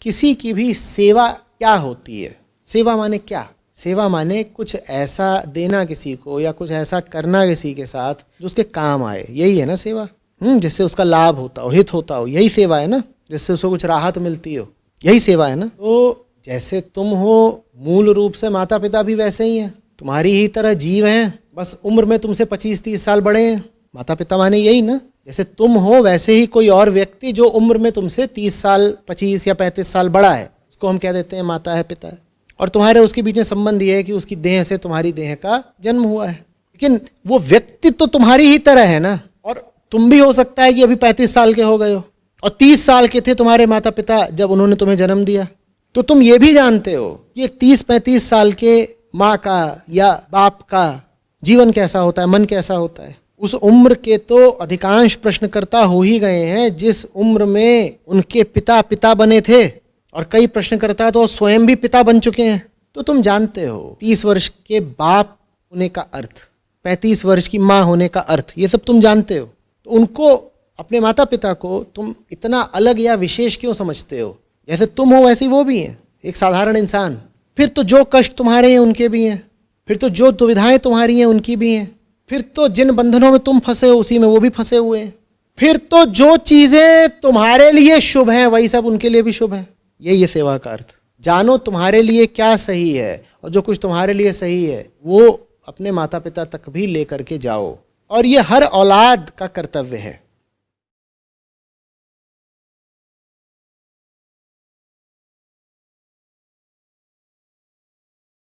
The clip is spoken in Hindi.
किसी की भी सेवा क्या होती है? सेवा माने क्या? सेवा माने कुछ ऐसा देना किसी को या कुछ ऐसा करना किसी के साथ जो उसके काम आए, यही है ना सेवा। जिससे उसका लाभ होता हो, हित होता हो, यही सेवा है ना। जिससे उसको कुछ राहत मिलती हो, यही सेवा है ना। तो जैसे तुम हो मूल रूप से माता पिता भी वैसे ही हैं, तुम्हारी ही तरह जीव हैं, बस उम्र में तुमसे 25-30 साल बड़े हैं। माता पिता माने यही ना। जैसे तुम हो वैसे ही कोई और व्यक्ति जो उम्र में तुमसे 30 साल 25 या 35 साल बड़ा है, उसको हम कह देते हैं माता है, पिता है। और तुम्हारे उसके बीच में संबंध ये है कि उसकी देह से तुम्हारी देह का जन्म हुआ है। लेकिन वो व्यक्ति तो तुम्हारी ही तरह है ना। और तुम भी हो सकता है कि अभी 35 साल के हो गए हो और 30 साल के थे तुम्हारे माता पिता जब उन्होंने तुम्हें जन्म दिया। तो तुम ये भी जानते हो कि 30-35 साल के माँ का या बाप का जीवन कैसा होता है, मन कैसा होता है। उस उम्र के तो अधिकांश प्रश्नकर्ता हो ही गए हैं जिस उम्र में उनके पिता पिता बने थे, और कई प्रश्नकर्ता तो स्वयं भी पिता बन चुके हैं। तो तुम जानते हो 30 वर्ष के बाप होने का अर्थ, 35 वर्ष की माँ होने का अर्थ, ये सब तुम जानते हो। तो उनको, अपने माता पिता को तुम इतना अलग या विशेष क्यों समझते हो? जैसे तुम हो वैसे ही वो भी हैं, एक साधारण इंसान। फिर तो जो कष्ट तुम्हारे हैं उनके भी हैं, फिर तो जो दुविधाएं तुम्हारी हैं उनकी भी हैं, फिर तो जिन बंधनों में तुम फंसे हो उसी में वो भी फंसे हुए हैं, फिर तो जो चीजें तुम्हारे लिए शुभ हैं वही सब उनके लिए भी शुभ है। यही है सेवा का अर्थ। जानो तुम्हारे लिए क्या सही है, और जो कुछ तुम्हारे लिए सही है वो अपने माता पिता तक भी लेकर के जाओ। और ये हर औलाद का कर्तव्य है।